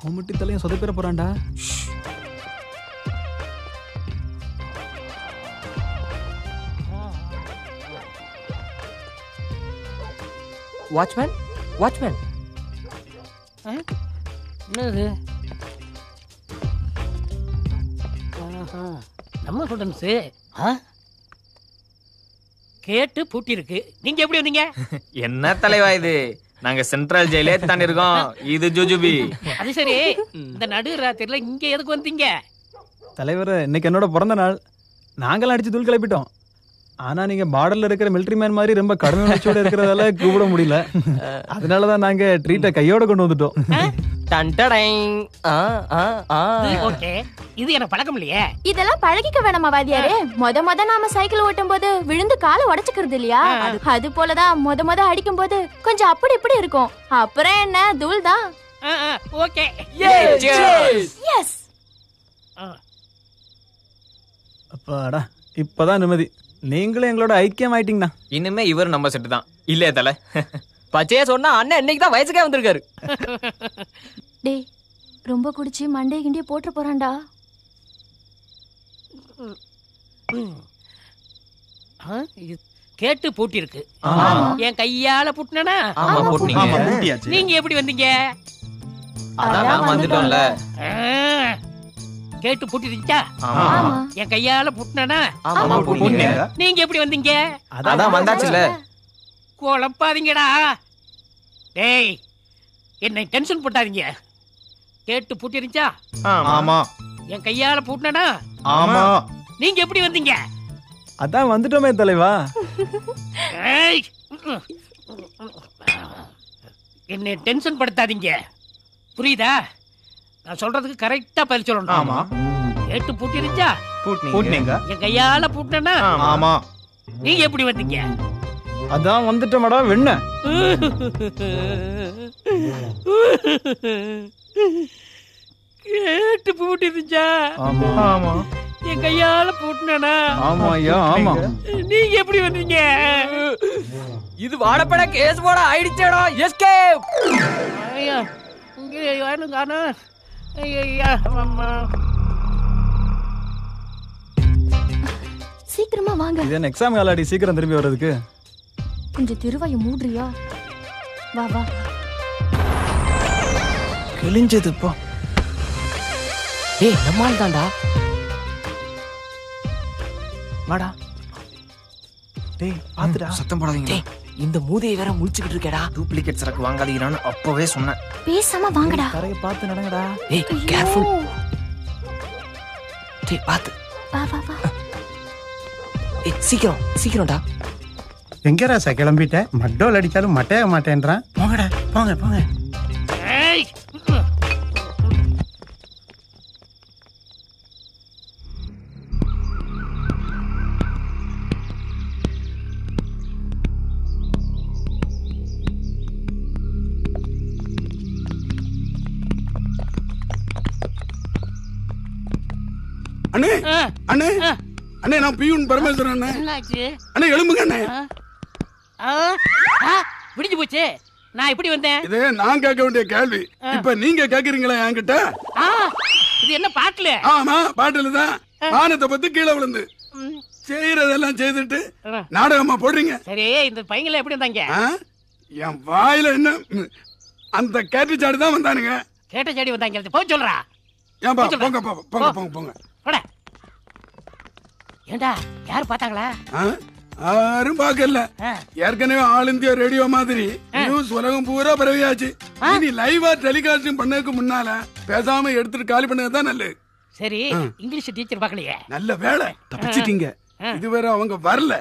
அவமட்டி தலையும் சொதப்பிட போறான்டா. Watchman watchman என்னது? நம்ம ஸ்டூடெண்ட்ஸு கேட்டு பூட்டி இருக்கு. நீங்க எப்படி வந்தீங்க? என்ன தலைவா இது? நாங்க சென்ட்ரல் ஜெயிலே தாண்டி இருக்கோம். இது ஜுஜுபி. அது சரி, இந்த நடு ராத்திரில இங்க எதுக்கு வந்தீங்க? தலைவர், இன்னைக்கு என்னோட பிறந்த நாள். நாங்களாம் அடிச்சு தூள் கிளப்பிட்டோம். ஆனா நீங்க பார்டர்ல இருக்கிற மிலிட்டரி மேன் மாதிரி ரொம்ப கடுமை உணர்ச்சியோட இருக்கிறதால கூப்பிட முடியல. அதனாலதான் நாங்க ட்ரீட்டை கையோட கொண்டு வந்துட்டோம். ஓகே, இது எனக்கு பழக்கம் இல்லையே. இதெல்லாம் பழகிக்க வேணாமா வாத்தியாரே? மொத நாம சைக்கிள் ஓட்டும் போது விழுந்து காலை உடைச்சுக்கிறது இல்லையா? அது போலதான் மொத அடிக்கும் போது கொஞ்சம் அப்படி இப்படி இருக்கும். அப்புறம் என்ன, தூள் தான். Okay, yes. அப்பாடா, இப்பதான் நிம்மதி. நீங்களும் எங்களோட ஐக்கியம் ஆயிட்டீங்கண்ணா. இனிமே இவர் நம்ம செட்டு தான் இல்லையா தலை? பச்சையா சொன்னா அண்ணன் இன்னைக்கு தான் வயசுக்கே வந்திருக்காரு. டேய், ரொம்ப குடிச்சு மண்டே கிண்டிய போட்டு போறான்டா. கேட்டு பூட்டி இருக்கு. என் கையால பூட்டினா? நீங்க எப்படி வந்தீங்க? அதான் வந்துட்டோம்ல. கேட்டு பூட்டி இருந்துச்சா? என் கையால பூட்டினா? நீங்க எப்படி வந்தீங்க? அதான் வந்தாச்சுல. குழப்பாதீங்கடா. டேய், என்னை டென்ஷன் போட்டாதீங்க. கேட்டு பூட்டி இருந்துச்சா? ஆமா. என் கையால பூட்டினா? ஆமா. நீங்க எப்படி வந்தீங்க? அதான் வந்துட்டோமே தலைவா. என்னை டென்ஷன் படுத்தாதீங்க, புரியுதா? நான் சொல்றதுக்கு கரெக்டா பதில் சொல்லணும். ஆமா. கேட்டு பூட்டி இருந்துச்சா? பூட்டினீங்க. என் கையால பூட்டினா? ஆமா. நீங்க எப்படி வந்தீங்க? அதான் வந்துட்டோம்டா வெண்ண. கேட்டு பூட்டி இருந்துச்சா? ஆமா. என் கையால பூட்டினா? ஆமா ஐயா, ஆமா. நீங்க எப்படி வந்தீங்க? இது வாடப்பட கேஸ் போட ஆயிடுச்சேடா. எஸ்கேப். ஐயா, இங்க யாரும் காணோம். ஐயா, அம்மா. சீக்கிரமா வாங்க. இது என்ன எக்ஸாம் காலாடி சீக்கிரம் திரும்பி வர்றதுக்கு? கொஞ்சம் திருவாய மூடுறியா? வா வா. கிழிஞ்சது இப்போ. ஏய், நம்மால் தான்டா. வாடா. டேய், பாத்துடா. சத்தம் போடாதீங்க. இந்த மூதையை வேற முழிச்சுக்கிட்டு இருக்கேடா. டூப்ளிகேட் சரக்கு வாங்காதீங்கன்னு அப்பவே சொன்னேன். பேசாம வாங்கடா. கரையை பார்த்து நடங்கடா. ஏய், கேர்ஃபுல். டேய், பாத்து. வா வா வா. ஏய், சீக்கிரம்டா. எங்க ராசா கிளம்பிட்ட? மட்டோல் அடிச்சாலும் மட்டைய மாட்டேன்றான். போங்கடா, போங்க போங்க. ஏய், அண்ணே அண்ணே அண்ணே, நான் பியூன் பரமேஸ்வரன் அண்ணே. என்னாச்சு? அண்ணே எழும்புங்க அண்ணே. விடிஞ்சு போச்சு. நான் எப்படி வந்தேன்? இது நான் கேட்க வேண்டிய கேள்வி. இப்ப நீங்க கேக்குறீங்களா என்கிட்ட? இது என்ன பாட்டுல? ஆமா, பாட்டுல தான். வானத்தை பத்தி கீழே விழுந்து செய்யறதெல்லாம் செய்துட்டு நாடகமா போடுறீங்க. சரி, இந்த பையங்கள எப்படி வந்தாங்க? என் வாயில என்ன அந்த கேட்டு சாடி தான் வந்தானுங்க. கேட்ட சாடி வந்தாங்க. போய் சொல்றா. ஏன்பா, போங்க போங்க போங்க போங்க. ஏண்டா, யாரு பாத்தாங்களா? யாரும் பாக்கல. ஏற்கனவே ஆல் இந்தியா ரேடியோ மாதிரி நியூஸ் உலகம் பூரா பரவியாச்சு. இனி லைவா டெலிகாஸ்டிங் பண்ணதுக்கு முன்னால பேசாம எடுத்துட்டு காலி பண்ணதான் நல்லது. சரி, இங்கிலீஷ் டீச்சர் பாக்கலையே. நல்ல வேலை, தப்பிச்சிட்டீங்க. இதுவரை அவங்க வரல.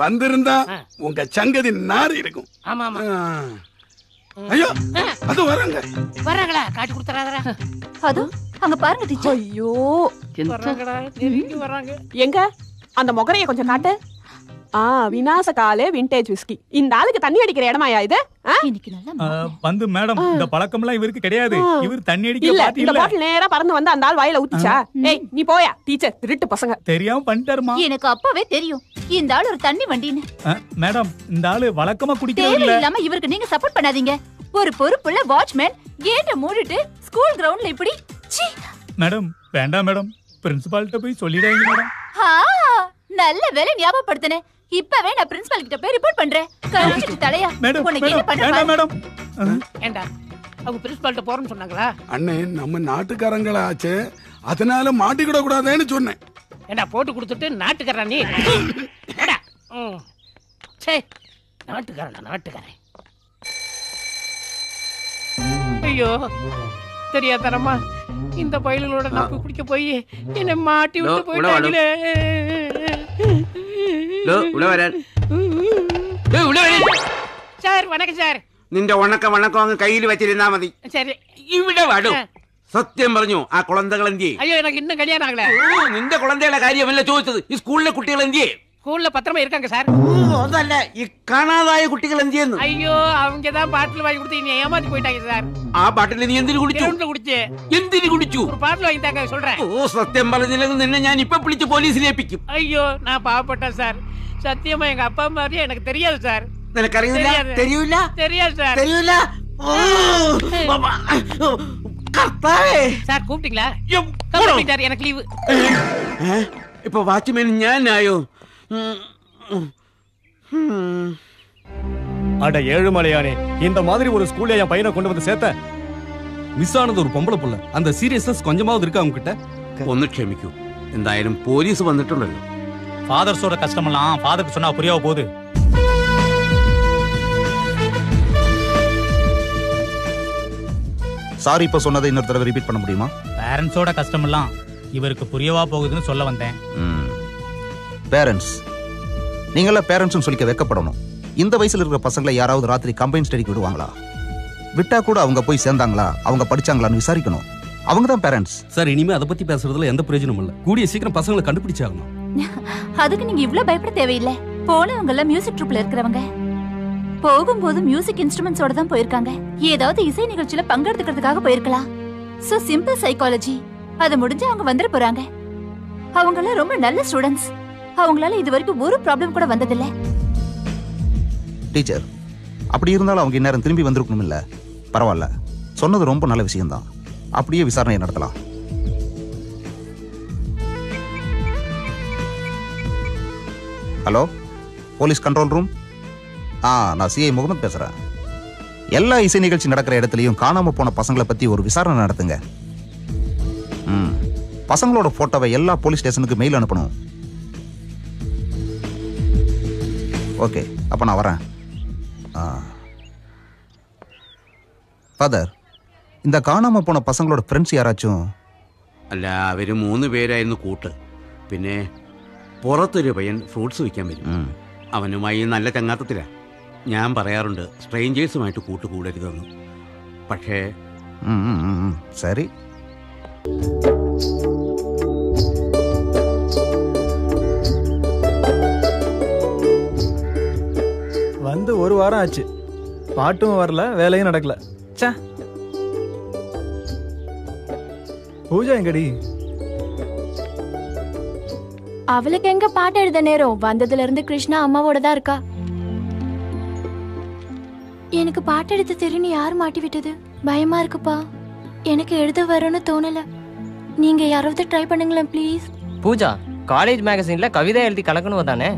வந்திருந்தா உங்க சங்கதி நாரி இருக்கும். ஆமா ஆமா. ஐயோ, அது வராங்களா? காட்டி கொடுத்துறாதடா. அது அங்க பாருங்க டீச்சர். ஐயோ, வராங்கடா, நெருங்கி வராங்க. எங்க அந்த மொகரைய கொஞ்சம் காட்டு. விநாச காலே விண்டேஜ் விஸ்கி. இந்த ஆளுக்கு தண்ணி அடிக்கிற இடமாயா இது? வந்து மேடம், இந்த பழக்கம் எல்லாம் இவருக்கு கிடையாது. இவர் தண்ணி அடிக்க இல்ல, பாத்தீங்க. இந்த பாட்டில் நேரா பறந்து வந்து அந்த ஆள் வாயில ஊத்திச்சா? ஏய், நீ போயா. டீச்சர் திருட்டு பசங்க. தெரியாம பண்ணிட்டாருமா. எனக்கு அப்பவே தெரியும் இந்த ஆள் ஒரு தண்ணி வண்டின்னு. மேடம், இந்த ஆளு வழக்கமா குடிக்கிறது இல்ல. தேவையில்லாம இவருக்கு நீங்க சப்போர்ட் பண்ணாதீங்க. ஒரு பொறுப்புள்ள வாட்ச்மேன் கேட்ட மூடிட்டு ஸ்கூல் கிரவுண்ட்ல இப்படி சீ. மேடம் வேண்டாம் மேடம், பிரின்சிபால்கிட்ட போய் சொல்லிடாதீங்க மேடம். ஆ, நல்ல வேலை ஞாபகப்படுத்தினே. இப்பவே நான் பிரின்சிபல் கிட்ட போய் ரிப்போர்ட் பண்றேன். கழிச்சிட்டு தலையா உனக்கு என்ன பண்ண மேடம். ஏண்டா அவங்க பிரின்சிபால்கிட்ட போறேன்னு சொன்னாங்களா? அண்ணே நம்ம நாட்டுக்காரங்களா ஆச்சு, அதனால மாட்டிக்கிட கூடாதுன்னு சொன்னேன். ஏண்டா போட்டு கொடுத்துட்டு நாட்டுக்காரன் நீ? ஏடா சே, நாட்டுக்காரன். ஐயோ தெரியாதனமா இந்த பயல்களோட நப்பு குடிக்க போய் என்ன மாட்டி விட்டு போயிட்டாங்களே. சார் வணக்கம் சார். നിന്റെ വണക്കം അങ്ങ് കയ്യിൽ വെച്ചിരുന്നാ മതി. சரி ഇവിടെ വാടൂ. സത്യം പറഞ്ഞു ആ കുളന്തകൾ എന്തിയെ? ஐயோ எனக்கு இன்னும் கல்யாணம் ஆகல. നിന്റെ കുളന്തയുടെ കാര്യമല്ല ചോദിച്ചത്, ഈ സ്കൂളിലെ കുട്ടികൾ എന്തിയെ? ஸ்கூல்ல பத்திரமா இருக்காங்க சார். അതല്ല, ഈ കാണാതായ കുട്ടികൾ എന്തിയെന്ന്. ஐயோ அவங்க தான் பாட்டில் வாங்கி கொடுத்து நீ ஏமாத்தி போயிட்டாங்க சார். ആ പാട്ടിൽ നീ എന്തിനു കുടിച്ചു? குடிச்சு. എന്തിനു കുടിച്ചു? ஒரு பாட்டில் வாங்கி தாங்க சொல்றேன். ഓ സത്യം പറഞ്ഞില്ലെങ്കിൽ നിന്നെ ഞാൻ ഇപ്പൊ വിളിച്ച് പോലീസിൽ ഏൽപ്പിക്കും. ஐயோ நான் பாவப்பட்டேன் சார். சத்தியமா எங்க அப்பா மாதிரி எனக்கு தெரியாது சார். നിനക്കറിയില്ല? തെരിയൂല? தெரியாது சார். തെരിയൂല? കർത്താവേ. சார் கூப்பிட்டீங்களா? கூப்பிட்டாரு, எனக்கு லீவு. ഇപ്പൊ വാച്ച്മാൻ ഞാനായോ? அட ஏழுமலையானே, இந்த மாதிரி ஒரு ஸ்கூல்ல என் பையனை கொண்டு வந்து சேர்த்த. மிஸ் ஆனது ஒரு பொம்பளை புள்ள. அந்த சீரியஸ்னஸ் கொஞ்சமாவது இருக்கா உங்ககிட்ட? ഒന്ന് ക്ഷമിക്കൂ, എന്തായാലും പോലീസ് വന്നിട്ടുണ്ടല്ലോ. ஃபாதர்ஸோட கஷ்டமெல்லாம் ஃபாதருக்கு சொன்னா புரியாம போகுது. சாரி, இப்ப சொன்னதை இன்னொரு தடவை ரிப்பீட் பண்ண முடியுமா? பேரண்ட்ஸோட கஷ்டமெல்லாம் இவருக்கு புரியவா போகுதுன்னு சொல்ல வந்தேன். பேரண்ட்ஸ், நீங்கள பேரண்ட்ஸ் சொல்லிக்க வெக்கப்படணும். இந்த வயசுல இருக்கிற பசங்களை யாராவது ராத்திரி கம்பைன் ஸ்டடிக்கு விடுவாங்களா? விட்டா கூட அவங்க போய் சேர்ந்தாங்களா, அவங்க படிச்சாங்களான்னு விசாரிக்கணும். அவங்க தான் பேரண்ட்ஸ். சார், இனிமே அதை பத்தி பேசுறதுல எந்த பிரயோஜனமும் இல்ல. கூடிய சீக்கிரம் பசங்களை கண்டுபிடிச்சாகணும். அதுக்கு நீங்க இவ்ளோ பயப்பட தேவையில்லை. போனவங்க எல்லாம் மியூசிக் ட்ரூப்ல இருக்கிறவங்க. போகும்போது மியூசிக் இன்ஸ்ட்ருமெண்ட்ஸோட தான் போயிருக்காங்க. ஏதாவது இசை நிகழ்ச்சியில பங்கெடுத்துக்கிறதுக்காக போயிருக்கலாம். So simple psychology. அது முடிஞ்சு அவங்க வந்துட போறாங்க. அவங்க எல்லாம் ரொம்ப நல்ல ஸ்டூடெண்ட்ஸ். அவங்களால இது வரைக்கும் ஒரு ப்ராப்ளம் கூட வந்ததில்ல. டீச்சர், அப்படி இருந்தாலும் அவங்க இந்நேரம் திரும்பி வந்திருக்கணும் இல்ல? பரவாயில்ல, சொன்னது ரொம்ப நல்ல விஷயம்தான். அப்படியே விசாரணையை நடத்தலாம். Hello, police control room. நான் சிஐ முகமது பேசுறேன். எல்லா இசை நிகழ்ச்சி நடக்கிற இடத்துலயும் காணாம போன பசங்களை பத்தி ஒரு விசாரணை நடத்துங்க. பசங்களோட போட்டோவை எல்லா போலீஸ் ஸ்டேஷனுக்கு மெயில் அனுப்பணும். ஓகே, அப்ப நான் வரேன். ஃபாதர், இந்த காணாம போன பசங்களோட ஃப்ரெண்ட்ஸ் யாராச்சும்? അല്ല, അവര് 3 പേരായിരുന്നു കൂട്ട്. പിന്നെ പുറത്തൊരു പയ്യൻ ഫ്രൂട്ട്സ് വിൽക്കാൻ വരും. അവനുമായി നല്ല ചങ്ങാത്തത്തിലാ. ഞാൻ പറയാറുണ്ട് സ്ട്രേഞ്ചേഴ്സുമായിട്ട് കൂട്ടുകൂടരുതെന്ന്. പക്ഷേ சரி. வந்து ஒரு வாரம் ஆச்சு, பாட்டும் வரல, வேலையும் நடக்கல. ச்சே. பூஜா எங்கடி? அவளுக்கு எங்க பாட்டு எழுத நேரம்? வந்ததுல இருந்து கிருஷ்ணா அம்மாவோட தான் இருக்கா. எனக்கு பாட்டு எழுத தெரியும்னு யார் மாட்டி விட்டது? பயமா இருக்குப்பா. எனக்கு எழுத வரும்னு தோணல. நீங்க யாராவது ட்ரை பண்ணுங்களேன் ப்ளீஸ். பூஜா, காலேஜ் மேகசின்ல கவிதை எழுதி கலக்கணும் தானே?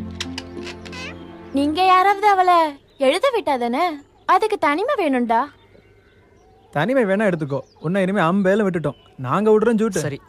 நீங்க யாராவது அவளை எழுத விட்டாதானே? அதுக்கு தனிமை வேணும்டா. தனிமை வேணா எடுத்துக்கோ. உன்னை இனிமே அம்பேல விட்டுட்டோம். நாங்க விடுறோம் ஜூட்டு. சரி.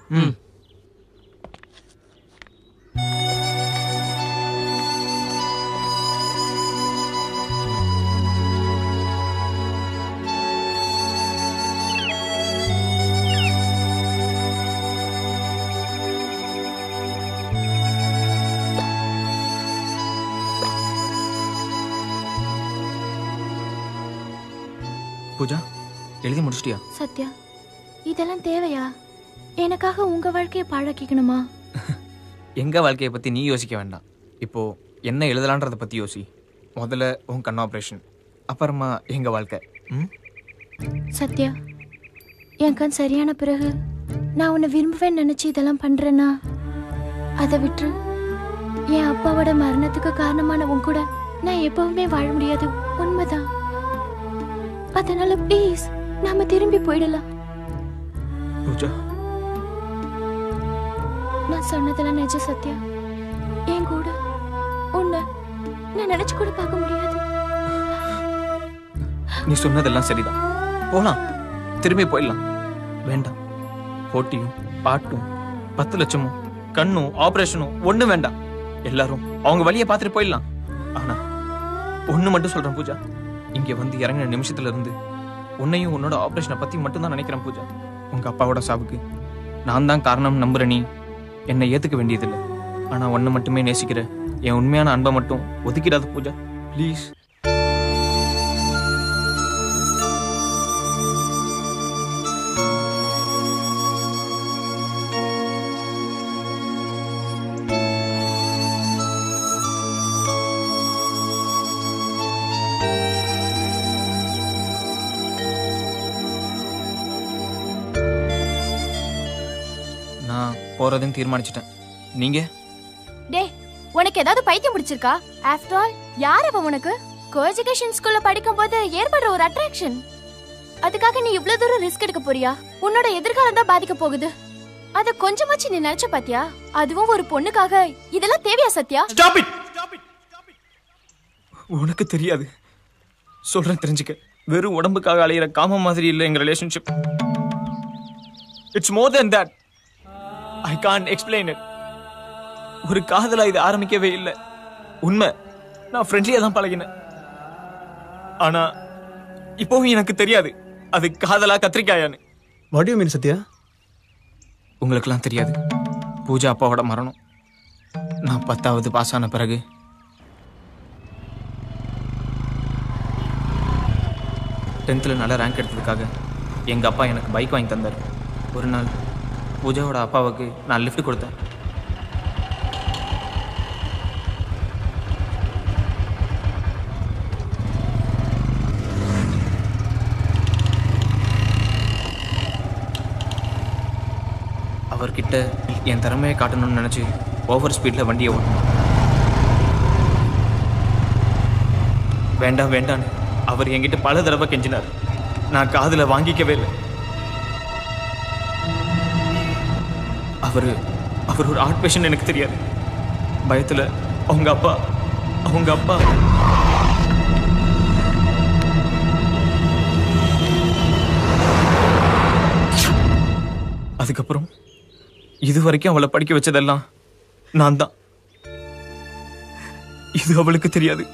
பூஜா, எழுதி முடிச்சிட்டியா? சத்யா, இதெல்லாம் தேவையா? எனக்காக உங்க வாழ்க்கையை பாழாக்கிக்கணுமா? எங்க வாழ்க்கையை பத்தி நீ யோசிக்க வேண்டாம். இப்போ என்ன எழுதலான்றத பத்தி யோசி. முதல்ல உன் கண் ஆபரேஷன், அப்புறமா எங்க வாழ்க்கை. சத்யா, என் கண் சரியான பிறகு நான் உன்னை விரும்புவேன்னு நினைச்சு இதெல்லாம் பண்றேன்னா அதை விட்டு என் அப்பாவோட மரணத்துக்கு காரணமானவன் கூட நான் எப்பவுமே வாழ முடியாது. உண்மைதான். அதனால ப்ளீஸ் நாம திரும்பி போயிடலாம். பூஜா, நான் சொன்னதெல்லாம் நிஜம் சத்யா. என் கூட உன்னை நான் நினைச்சு கூட பார்க்க முடியாது. நீ சொன்னதெல்லாம் சரிதான். போலாம், திரும்பி போயிடலாம். வேண்டாம், போட்டியும் பாட்டும் 10 லட்சமும் கண்ணும் ஆபரேஷனும் ஒண்ணு வேண்டாம். எல்லாரும் அவங்க வழியை பார்த்துட்டு போயிடலாம். ஆனா ஒண்ணு மட்டும் சொல்றேன் பூஜா, இங்க வந்து இறங்கின நிமிஷத்துல இருந்து உன்னையும் உன்னோட ஆபரேஷனை பத்தி மட்டும் தான் நினைக்கிறேன் பூஜா. உங்க அப்பாவோட சாவுக்கு நான் தான் காரணம் நம்புற நீ என்னை ஏத்துக்க வேண்டியதில்லை. ஆனா ஒன்னு மட்டுமே நேசிக்கிற என் உண்மையான அன்பை மட்டும் ஒதுக்கிடாத பூஜா, ப்ளீஸ். நான் போறதுன்னு தீர்மானிச்சிட்டேன். நீங்க? டே, உனக்கு ஏதாவது பைத்தியம் பிடிச்சிருக்கா? ஆஃப்டர் ஆல் யார் அவ உனக்கு? கோஎஜுகேஷன் ஸ்கூல்ல படிக்கும்போது ஏற்படுற ஒரு அட்ராக்ஷன். அதுக்காக நீ இவ்ளோ தூரம் ரிஸ்க் எடுக்க போறியா? உன்னோட எதிர்காலம் தான் பாதிக்க போகுது. அத கொஞ்சமாச்சு நீ நினைச்ச பாத்தியா? அதுவும் ஒரு பொண்ணுக்காக இதெல்லாம் தேவையா சத்யா? Stop it. உனக்கு தெரியாது, சொல்றேன் தெரிஞ்சுக்க. வெறும் உடம்புக்காக அலையிற காம மாதிரி இல்லை எங்க relationship. It's more then that. I can't explain it. ஒரு காதலா இது ஆரம்பிக்கவே இல்லை. உண்மை, நான் ஃப்ரெண்ட்லியா தான் பழகினேன். ஆனா இப்பவும் எனக்கு தெரியாது அது காதலா கத்திரிக்காயான்னு. What do you mean Sathya? உங்களுக்கெல்லாம் தெரியாது, பூஜா அப்பாவோட மரணம் நான் 10வது பாஸ் ஆன பிறகு 10th நல்ல ரேங்க் எடுத்ததுக்காக எங்க அப்பா எனக்கு பைக் வாங்கி தந்தார். ஒரு நாள் பூஜாவோட அப்பாவுக்கு நான் லிஃப்ட் கொடுத்தேன். அவர்கிட்ட என் திறமையை காட்டணும்னு நினைச்சு ஓவர் ஸ்பீட்ல வண்டியை ஓட்டணும். வேண்டாம் வேண்டான்னு அவர் என்கிட்ட பல தடவை கெஞ்சினார். நான் காதுல வாங்கிக்கவே இல்லை. அவர் ஒரு ஆர்ட் பேஷன் எனக்கு தெரியாது. பயத்துல அவங்க அப்பா அதுக்கப்புறம் இது வரைக்கும் அவளை படிக்க வச்சதெல்லாம் நான் தான். இது அவளுக்கு தெரியாது.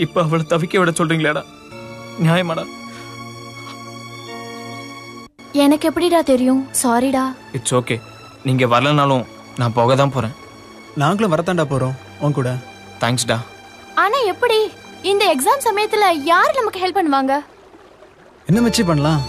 இப்ப அவளை தவிக்க விட சொல்றீங்களாடா? நியாயமாடா? எனக்கு எப்படிடா தெரியும்? சாரிடா. It's okay. நீங்க வரலனாலும் நான் போக தான் போறேன். நாங்களும் வரத்தாண்டா போறோம் உன் கூட. தேங்க்ஸ்டா. ஆனா எப்படி? இந்த எக்ஸாம் சமயத்துல யாரு நமக்கு ஹெல்ப் பண்ணுவாங்க? என்ன மச்சி பண்ணலாம்?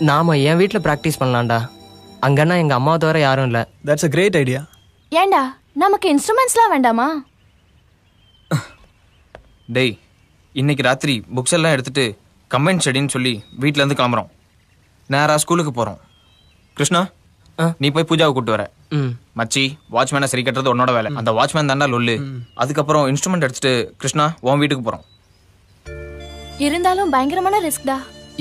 நாம என் வீட்டில் ப்ராக்டிஸ் பண்ணலாம்டா. அங்கன்னா எங்க அம்மா தவிர யாரும் இல்லை. That's a great idea. ஏண்டா நமக்கு இன்ஸ்ட்ருமெண்ட்ஸ்லாம் வேண்டாமா? டேய், இன்னைக்கு ராத்திரி புக்ஸ் எல்லாம் எடுத்துட்டு கம்பைன் ஸ்டடின்னு சொல்லி வீட்ல இருந்து கிளம்புறோம். நேரா ஸ்கூலுக்கு போறோம். கிருஷ்ணா, நீ போய் பூஜாவை கூட்டு வர. மச்சி, வாட்ச்மேனை சரி கட்டுறது உன்னோட வேலை. அந்த வாட்ச்மேன் தாண்டா லொல்லு. அதுக்கப்புறம் இன்ஸ்ட்ருமெண்ட் எடுத்துட்டு கிருஷ்ணா உன் வீட்டுக்கு போறோம். இருந்தாலும் பயங்கரமான ரிஸ்க்டா.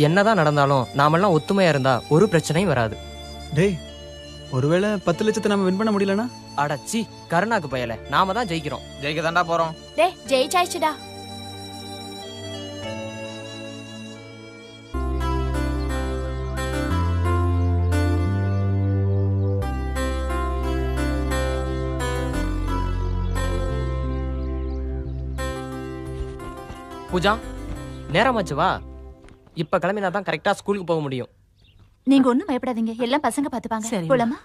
என்னதான் நடந்தாலும் நாமெல்லாம் ஒத்துமையா இருந்தா ஒரு பிரச்சனையும் வராது. டேய், ஒருவேளை 10 லட்சத்தை நம்ம வின் பண்ண முடியலனா? அடச்சி, கருணாக்கு பயல, நாம தான் ஜெயிக்கிறோம். ஜெயிக்க தாண்டா போறோம். டேய், ஜெயிச்சாச்சுடா. பூஜா, நேரமாச்சு வா. இப்ப கிளம்பினா தான் கரெக்டா ஸ்கூலுக்கு போக முடியும். நீங்க ஒண்ணும் பயப்படாதீங்க, எல்லாம் பசங்க பாத்துப்பாங்க. போலாமா?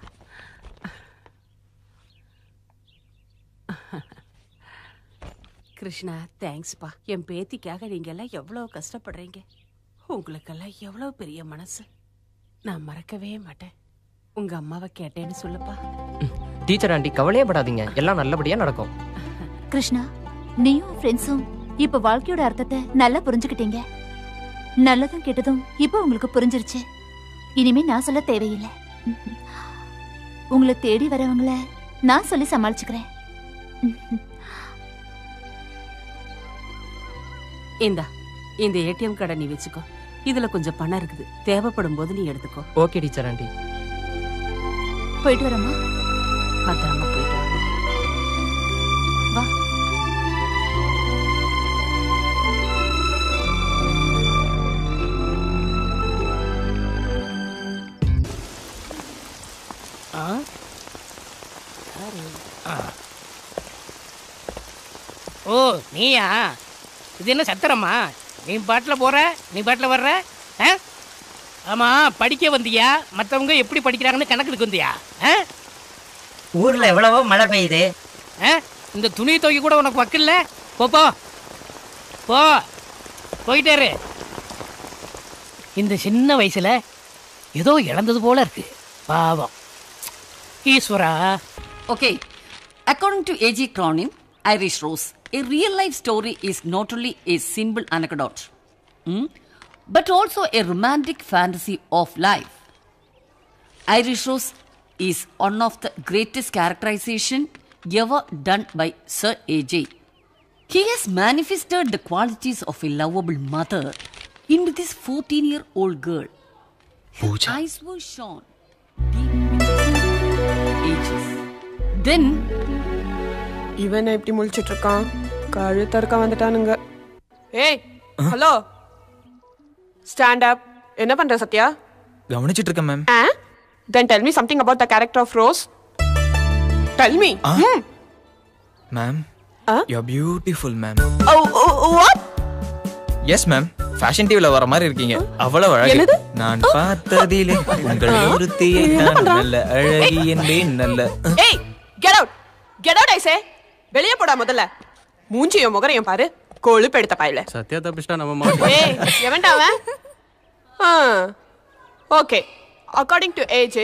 கிருஷ்ணா, தேங்க்ஸ்பா. என் பேத்திக்காக நீங்க எல்லாம் எவ்வளவு கஷ்டப்படுறீங்க. உங்களுக்கெல்லாம் எவ்வளவு பெரிய மனசு. நான் மறக்கவே மாட்டேன். உங்க அம்மாவை கேட்டேன்னு சொல்லுப்பா. டீச்சர் ஆண்டி, கவலையே படாதீங்க, எல்லாம் நல்லபடியா நடக்கும். கிருஷ்ணா, நீயும் ஃப்ரெண்ட்ஸும் இப்ப வாழ்க்கையோட அர்த்தத்தை நல்லா புரிஞ்சுக்கிட்டீங்க. நல்லதும் கெட்டதும் இப்ப உங்களுக்கு புரிஞ்சிருச்சு. இனிமே நான் சொல்ல தேவையில்லை. உங்களை தேடி வரவங்கள நான் சொல்லி சமாளிச்சுக்கிறேன். இந்த ஏடிஎம் கார்டை நீ வச்சுக்கோ. இதுல கொஞ்சம் பணம் இருக்குது, தேவைப்படும் போது நீ எடுத்துக்கோ. Okay teacher aunty. போயிட்டு வரமா? பத்திரமா போயிட்டு வா. ஓ நீயா? இது என்ன சத்திரமா? நீ பாட்டில் போற, நீ பாட்டில் வர்ற? ஆமா, படிக்க வந்தியா? மற்றவங்க எப்படி படிக்கிறாங்கன்னு கணக்குக்கு வந்தியா? ஊர்ல எவ்வளவோ மழை பெய்யுது. இந்த துணி துவைக்க கூட உனக்கு வக்கில்ல? போ போ, போயிட்டாரு. இந்த சின்ன வயசுல ஏதோ இழந்தது போல இருக்கு, பாவம். ஈஸ்வரா. Okay, according to A.G. Cronin, Irish Rose, a real-life story is not only a simple anecdote, but also a romantic fantasy of life. Irish Rose is one of the greatest characterization ever done by Sir A.J. He has manifested the qualities of a lovable mother into this 14-year-old girl. Her eyes were shone deep into ages. Then இவன் இப்படி முழிச்சிட்டு இருக்கான், கழுத்தறுக்க வந்துட்டானுங்க. ஏய், hello, stand up. என்ன பண்ற சத்யா? கவனிச்சிட்டு இருக்கேன் ma'am. Then tell me something about the character of Rose. Tell me. Ma'am, you're beautiful ma'am. What? Yes ma'am, fashion டிவில வர மாதிரி இருக்கீங்க. அவ்வளவு அழகு. நான் பார்த்ததிலே உங்கள் ஒருத்தியை நான் நல்ல அழகி என்பேன். நல்ல. ஏய், get out. Get out, I say. வெளியே போடா முதல்ல. மூஞ்சியும் முகரையும் பாரு, கொழுப்பு எடுத்த பாயில. சத்யா தப்பிச்சிட்டா நம்ம மாட்டோம். ஏய், எவன்டா அவன்? Okay, according to AJ,